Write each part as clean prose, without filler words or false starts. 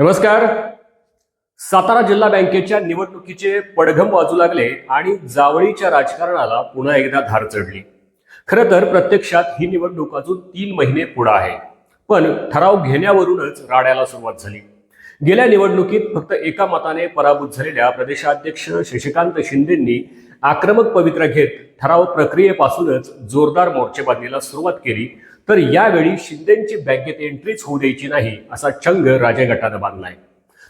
नमस्कार. सातारा जिल्हा बँकेच्या निवडणुकीचे पडघम वाजू लागले आणि जावळीच्या राजकारणाला पुन्हा एकदा धार चढली. खरं तर प्रत्यक्षात ही निवडणूक अजून 3 महिने पुढे आहे, पण ठराव घेण्यावरूनच राड्याला सुरुवात झाली. गेल्या निवडणुकीत फक्त एका मताने पराभूत झालेल्या प्रदेशाध्यक्ष शशिकांत शिंदेंनी आक्रमक पवित्रा घेत ठराव प्रक्रियेपासूनच जोरदार मोर्चेबांधणीला सुरुवात केली. तर यावेळी शिंदेंची बँकेत एंट्रीच होऊ द्यायची नाही असा चंग राजे गटानं बांधलाय.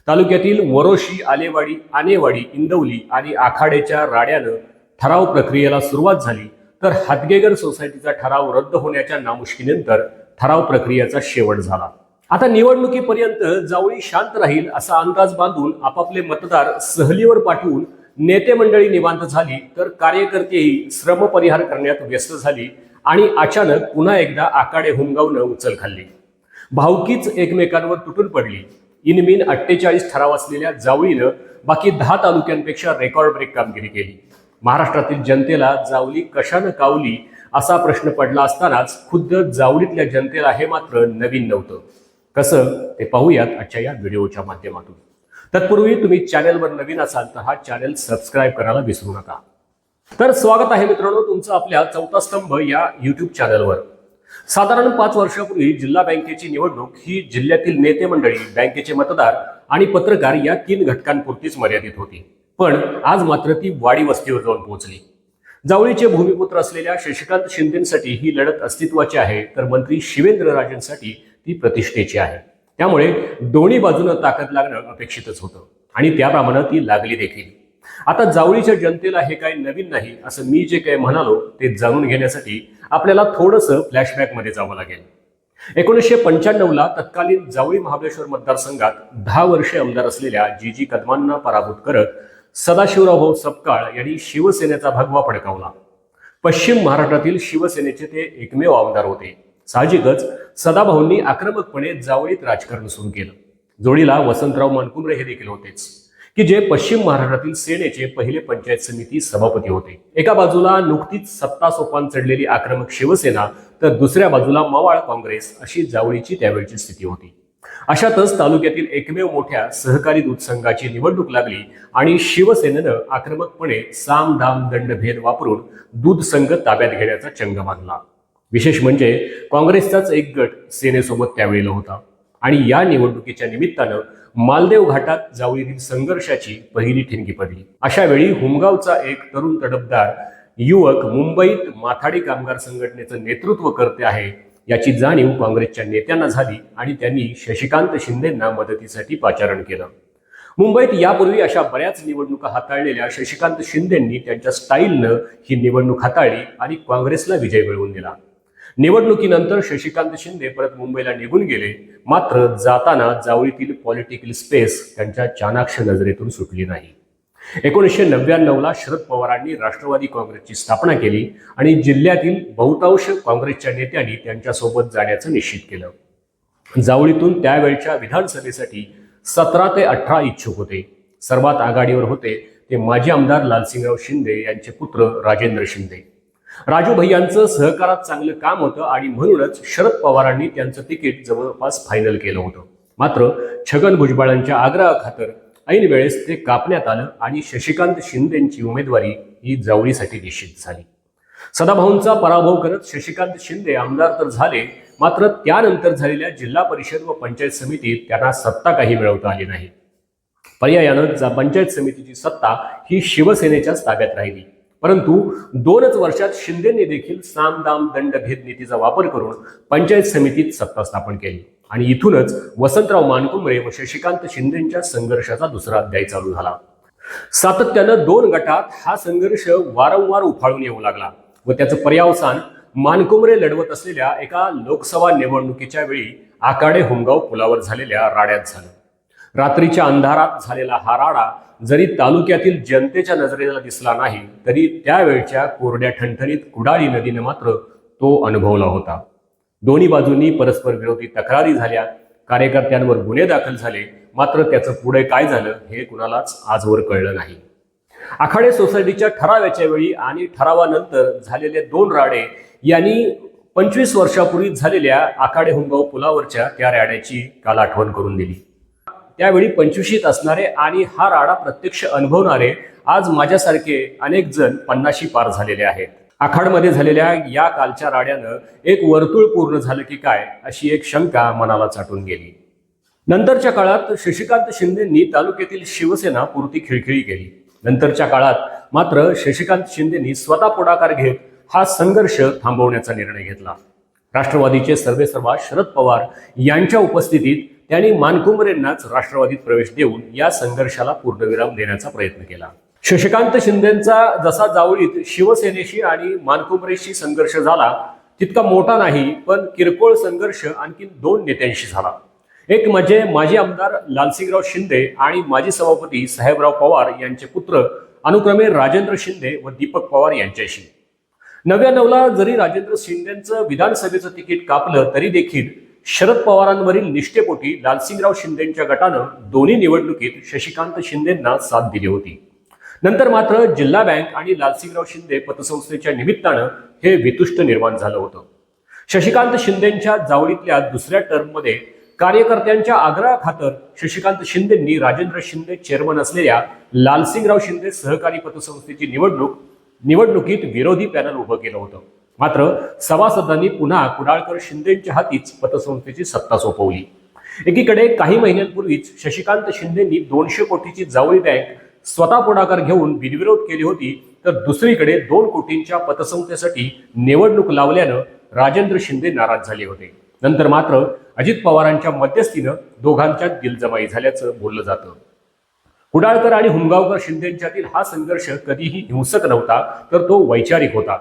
तालुक्यातील वरोशी, आनेवाडी, इंदवली आणि आखाडेच्या राड्यानं ठराव प्रक्रियेला सुरुवात झाली. तर हातगेगर सोसायटीचा ठराव रद्द होण्याच्या नामुष्कीनंतर ठराव प्रक्रियेचा शेवट झाला. आता निवडणुकीपर्यंत जावळी शांत राहील असा अंदाज बांधून आपापले मतदार सहलीवर पाठवून नेते मंडळी निवांत झाली, तर कार्यकर्तेही श्रमपरिहार करण्यात व्यस्त झाली आणि अचानक पुन्हा एकदा आखाडे हुमगावनं उचल खाल्ली. भावकीच एकमेकांवर तुटून पडली. इनमीन 48 ठराव असलेल्या जावळीनं बाकी 10 तालुक्यांपेक्षा रेकॉर्ड ब्रेक कामगिरी केली. महाराष्ट्रातील जनतेला जावळी कशानं कावली असा प्रश्न पडला असतानाच खुद्द जावळीतल्या जनतेला हे मात्र नवीन नव्हतं. कसं ते पाहूयात आजच्या या व्हिडिओच्या माध्यमातून. तत्पूर्वी तुम्ही चॅनलवर नवीन असाल तर हा चॅनल सबस्क्राईब करायला विसरू नका. तर स्वागत आहे मित्रांनो तुमचं आपल्या चौथा स्तंभ या यूट्यूब चॅनलवर. साधारण 5 वर्षापूर्वी जिल्हा बँकेची निवडणूक ही जिल्ह्यातील नेते मंडळी, बँकेचे मतदार आणि पत्रकार या 3 घटकांपुरतीच मर्यादित होती. पण आज मात्र ती वाडी वस्तीवर जाऊन पोहोचली. जावळीचे भूमिपुत्र असलेल्या शशिकांत शिंदेंसाठी ही लढत अस्तित्वाची आहे, तर मंत्री शिवेंद्रराजेंसाठी ती प्रतिष्ठेची आहे. त्यामुळे दोन्ही बाजूनं ताकद लागणं अपेक्षितच होतं आणि त्याप्रमाणे ती लागली देखील. आता जावळीच्या जनतेला हे काही नवीन नाही असं मी जे काही म्हणालो ते जाणून घेण्यासाठी आपल्याला थोडंसं फ्लॅशबॅकमध्ये जावं लागेल. 1995ला तत्कालीन जावळी महाबळेश्वर मतदारसंघात 10 वर्षे आमदार असलेल्या जी कदमांना पराभूत करत सदाशिवराव सपकाळ यांनी शिवसेनेचा भगवा फडकावला. पश्चिम महाराष्ट्रातील शिवसेनेचे ते एकमेव आमदार होते. साहजिकच सदाभाऊंनी आक्रमकपणे जावळीत राजकारण सुरू केलं. जोडीला वसंतराव मानकुमरे हे देखील होतेच, की जे पश्चिम महाराष्ट्रातील सेनेचे पहिले पंचायत समिती सभापती होते. एका बाजूला नुकतीच सत्ता सोपान चढलेली आक्रमक शिवसेना, तर दुसऱ्या बाजूला मवाळ काँग्रेस अशी जावळीची त्यावेळची स्थिती होती. अशातच तालुक्यातील एकमेव मोठ्या सहकारी दूध संघाची निवडणूक लागली आणि शिवसेनेनं आक्रमकपणे साम दाम दंड भेद वापरून दूध संघ ताब्यात घेण्याचा चंग बांधला. विशेष म्हणजे काँग्रेसचाच एक गट सेनेसोबत त्यावेळेला होता आणि या निवडणुकीच्या निमित्तानं मालदेव घाटात जावळीतील संघर्षाची पहिली ठिणगी पडली. अशा वेळी हुमगावचा एक तरुण तडफदार युवक मुंबईत माथाडी कामगार संघटनेचं नेतृत्व करते आहे याची जाणीव काँग्रेसच्या नेत्यांना झाली आणि त्यांनी शशिकांत शिंदेंना मदतीसाठी पाचारण केलं. मुंबईत यापूर्वी अशा बऱ्याच निवडणुका हाताळलेल्या शशिकांत शिंदेंनी त्यांच्या स्टाईलनं ही निवडणूक हाताळली आणि काँग्रेसला विजय मिळवून दिला. निवडणुकीनंतर शशिकांत शिंदे परत मुंबईला निघून गेले, मात्र जाताना जावळीतील पॉलिटिकल स्पेस त्यांच्या चाणाक्ष नजरेतून सुटली नाही. 1999ला शरद पवारांनी राष्ट्रवादी काँग्रेसची स्थापना केली आणि जिल्ह्यातील बहुतांश काँग्रेसच्या नेत्यांनी त्यांच्यासोबत जाण्याचं निश्चित केलं. जावळीतून त्यावेळच्या विधानसभेसाठी 17 ते 18 इच्छुक होते. सर्वात आघाडीवर होते ते माजी आमदार लालसिंगराव शिंदे यांचे पुत्र राजेंद्र शिंदे. राजू भैयांचं सहकारात चांगलं काम होतं आणि म्हणूनच शरद पवारांनी त्यांचं तिकीट जवळपास फायनल केलं होतं. मात्र छगन भुजबळांच्या आग्रहाखातर ऐन वेळेस ते कापण्यात आलं आणि शशिकांत शिंदेंची उमेदवारी ही जावळीसाठी निश्चित झाली. सदाभाऊंचा पराभव करत शशिकांत शिंदे आमदार तर झाले, मात्र त्यानंतर झालेल्या जिल्हा परिषद व पंचायत समितीत त्यांना सत्ता काही मिळवता आली नाही. पर्यायानं पंचायत समितीची सत्ता ही शिवसेनेच्याच ताब्यात राहिली. परंतु 2च वर्षात शिंदेंनी देखील साम दाम दंड भेद नीतीचा वापर करून पंचायत समितीत सत्ता स्थापन केली आणि इथूनच वसंतराव मानकुमरे व शशिकांत शिंदेंच्या संघर्षाचा दुसरा अध्याय चालू झाला. सातत्यानं 2 गटात हा संघर्ष वारंवार उफाळून येऊ लागला व त्याचं पर्यावसान मानकुमरे लढवत असलेल्या एका लोकसभा निवडणुकीच्या वेळी आखाडे हुमगाव पुलावर झालेल्या राड्यात झालं. रात्रीच्या अंधारात झालेला हा राडा जरी तालुक्यातील जनतेच्या नजरेला दिसला नाही, तरी त्यावेळच्या कोरड्या ठणठणीत कुडाळी नदीने मात्र तो अनुभवला होता. दोन्ही बाजूंनी परस्पर विरोधी तक्रारी झाल्या, कार्यकर्त्यांवर गुन्हे दाखल झाले, मात्र त्याचं पुढे काय झालं हे कुणालाच आजवर कळलं नाही. आखाडे सोसायटीच्या ठरावाच्या वेळी आणि ठरावानंतर झालेले 2 राडे यांनी 25 वर्षापूर्वी झालेल्या आखाडे हुमगाव पुलावरच्या त्या राड्याची काल आठवण करून दिली. त्यावेळी 25शीत असणारे आणि हा राडा प्रत्यक्ष अनुभवणारे आज माझ्यासारखे अनेक जण 50शी पार झालेले आहेत. आखाडमध्ये झालेल्या या कालच्या राड्यानं एक वर्तुळ पूर्ण झालं की काय अशी एक शंका मनाला चाटून गेली. नंतरच्या काळात शशिकांत शिंदेंनी तालुक्यातील शिवसेना पुरती खिळखिळी केली. नंतरच्या काळात मात्र शशिकांत शिंदेंनी स्वतः पुढाकार घेत हा संघर्ष थांबवण्याचा निर्णय घेतला. राष्ट्रवादीचे सर्वेसर्वा शरद पवार यांच्या उपस्थितीत त्यांनी मानकुमरेंनाच राष्ट्रवादीत प्रवेश देऊन या संघर्षाला पूर्णविराम देण्याचा प्रयत्न केला. शशिकांत शिंदेंचा जसा जावळीत शिवसेनेशी आणि मानकुमरेशी संघर्ष झाला तितका मोठा नाही, पण किरकोळ संघर्ष आणखी 2 नेत्यांशी झाला. एक म्हणजे माजी आमदार लालसिंगराव शिंदे आणि माजी सभापती साहेबराव पवार यांचे पुत्र अनुक्रमे राजेंद्र शिंदे व दीपक पवार यांच्याशी. 99ला जरी राजेंद्र शिंदेंचं विधानसभेचं तिकीट कापलं तरी देखील शरद पवारांवरील निष्ठेपोटी लालसिंगराव शिंदेंच्या गटानं दोन्ही निवडणुकीत शशिकांत शिंदेंना साथ दिली होती. नंतर मात्र जिल्हा बँक आणि लालसिंगराव शिंदे पतसंस्थेच्या निमित्तानं हे वितुष्ट निर्माण झालं होतं. शशिकांत शिंदेंच्या जावळीतल्या दुसऱ्या टर्ममध्ये कार्यकर्त्यांच्या आग्रहाखातर शशिकांत शिंदेंनी राजेंद्र शिंदे चेअरमन असलेल्या लालसिंगराव शिंदे सहकारी पतसंस्थेची निवडणुकीत विरोधी पॅनल उभं केलं होतं. मात्र सभासदांनी पुन्हा कुडाळकर शिंदेंच्या हातीच पतसंस्थेची सत्ता सोपवली. एकीकडे काही महिन्यांपूर्वीच शशिकांत शिंदेंनी 200 कोटीची जावळी बँक स्वतः पुढाकार घेऊन बिनविरोध केली होती, तर दुसरीकडे 2 कोटींच्या पतसंस्थेसाठी निवडणूक लावल्यानं राजेंद्र शिंदे नाराज झाले होते. नंतर मात्र अजित पवारांच्या मध्यस्थीनं दोघांच्यात दिलजमाई झाल्याचं बोललं जातं. कुडाळकर आणि हुंगावकर शिंदेंच्यातील हा संघर्ष कधीही हिंसक नव्हता, तर तो वैचारिक होता.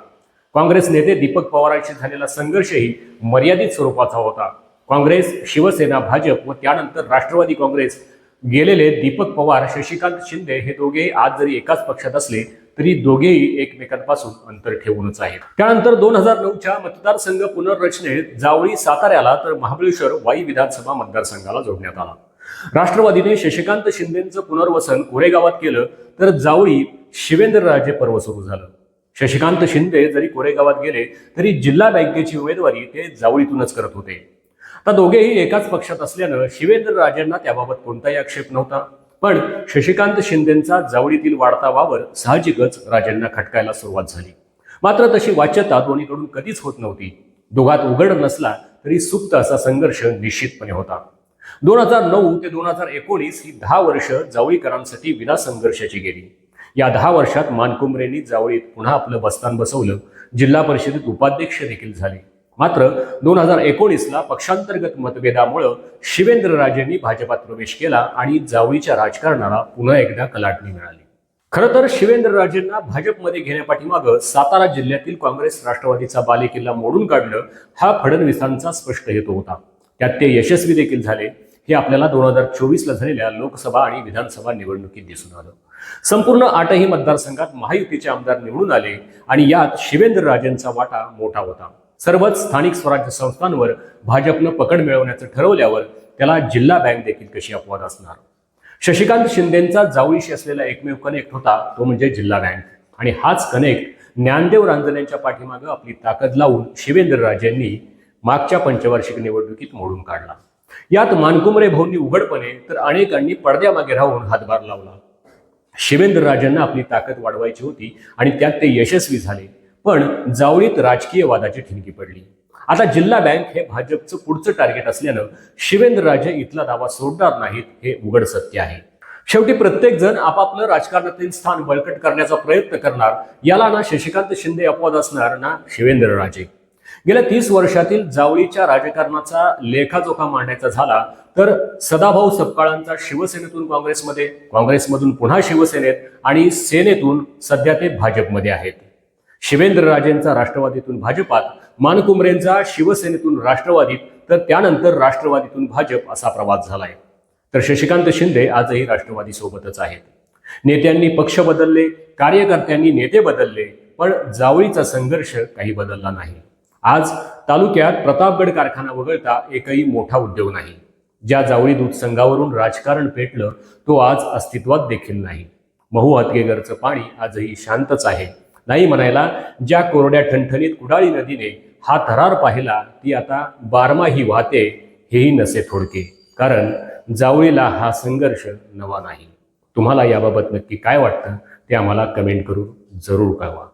काँग्रेस नेते दीपक पवारांशी झालेला संघर्षही मर्यादित स्वरूपाचा होता. काँग्रेस, शिवसेना, भाजप व त्यानंतर राष्ट्रवादी काँग्रेस गेलेले दीपक पवार, शशिकांत शिंदे हे दोघेही आज जरी एकाच पक्षात असले तरी दोघेही एकमेकांपासून अंतर ठेवूनच आहेत. त्यानंतर 2009च्या मतदारसंघ पुनर्रचनेत जावळी साताऱ्याला तर महाबळेश्वर वाई विधानसभा मतदारसंघाला जोडण्यात आला. राष्ट्रवादीने शशिकांत शिंदेंचं पुनर्वसन कोरेगावात केलं, तर जावळी शिवेंद्रराजे पर्व सुरू झालं. शशिकांत शिंदे जरी कोरेगावात गेले तरी जिल्हा बँकेची उमेदवारी ते जावळीतूनच करत होते. आता दोघेही एकाच पक्षात असल्यानं शिवेंद्रराजेंना त्याबाबत कोणताही आक्षेप नव्हता. पण शशिकांत शिंदेंचा जावळीतील वाढता वावर साहजिकच राजेंना खटकायला सुरुवात झाली. मात्र तशी वाच्यता दोन्हीकडून कधीच होत नव्हती. दोघात उघड नसला तरी सुप्त असा संघर्ष निश्चितपणे होता. 2009 ते 2019 ही 10 वर्ष जावळीकरांसाठी विना संघर्षाची गेली. या 10 वर्षात मानकुमरेंनी जावळीत पुन्हा आपलं बस्तान बसवलं. जिल्हा परिषदेत उपाध्यक्ष देखील झाले. मात्र 2019ला पक्षांतर्गत मतभेदामुळे शिवेंद्रराजेंनी भाजपात प्रवेश केला आणि जावळीच्या राजकारणाला पुन्हा एकदा कलाटणी मिळाली. खरं तर शिवेंद्रराजेंना भाजपमध्ये घेण्यापाठीमागं सातारा जिल्ह्यातील काँग्रेस राष्ट्रवादीचा बालेकिल्ला मोडून काढणं हा फडणवीसांचा स्पष्ट हेतू होता. त्यात ते यशस्वी देखील झाले. हे आपल्याला 2024ला झालेल्या लोकसभा आणि विधानसभा निवडणुकीत दिसून आलं. संपूर्ण 8ही मतदारसंघात महायुतीचे आमदार निवडून आले आणि यात शिवेंद्रराजेंचा वाटा मोठा होता. सर्वच स्थानिक स्वराज्य संस्थांवर भाजपनं पकड मिळवण्याचं ठरवल्यावर त्याला जिल्हा बँक देखील कशी अपवाद असणार. शशिकांत शिंदेंचा जावळीशी असलेला एकमेव कनेक्ट होता तो म्हणजे जिल्हा बँक, आणि हाच कनेक्ट ज्ञानदेव रांजणेंच्या पाठीमागं आपली ताकद लावून शिवेंद्रराजेंनी मागच्या पंचवार्षिक निवडणुकीत मोडून काढला. यात मानकुमरे भाऊंनी उघडपणे तर अनेकांनी पडद्यामागे राहून हातभार लावला. शिवेंद्रराजेंना आपली ताकद वाढवायची होती आणि त्यात ते यशस्वी झाले. पण जावळीत राजकीय वादाची ठिणगी पडली. आता जिल्हा बँक हे भाजपचं पुढचं टार्गेट असल्यानं शिवेंद्रराजे इथला दावा सोडणार नाहीत हे उघड सत्य आहे. शेवटी प्रत्येक जण आपापलं राजकारणातील स्थान बळकट करण्याचा प्रयत्न करणार. याला ना शशिकांत शिंदे अपवाद असणार ना शिवेंद्रराजे. गेल्या 30 वर्षातील जावळीच्या राजकारणाचा लेखाजोखा मांडायचा झाला तर सदाभाऊ सपकाळांचा शिवसेनेतून काँग्रेसमध्ये, काँग्रेसमधून पुन्हा शिवसेनेत आणि सेनेतून सध्या ते भाजपमध्ये आहेत. शिवेंद्रराजेंचा राष्ट्रवादीतून भाजपात, मानकुमरेंचा शिवसेनेतून राष्ट्रवादीत, तर त्यानंतर राष्ट्रवादीतून भाजप असा प्रवास झालाय. तर शशिकांत शिंदे आजही राष्ट्रवादी सोबतच आहेत. नेत्यांनी पक्ष बदलले, कार्यकर्त्यांनी नेते बदलले, पण जावळीचा संघर्ष काही बदलला नाही. आज तालुक्यात प्रतापगड कारखाना वगळता एकही मोठा उद्योग नाही. ज्या जावळी दूध संघावरून राजकारण पेटलं तो आज अस्तित्वात देखील नाही. महू हातगेगरचं पाणी आजही शांतच आहे. नाही म्हणायला ज्या कोरड्या ठणठणीत कुडाळी नदीने हा थरार पाहिला ती आता बारमाही वाहते हेही नसे थोडके. कारण जावळीला हा संघर्ष नवा नाही. तुम्हाला याबाबत नक्की काय वाटतं ते आम्हाला कमेंट करून जरूर कळवा.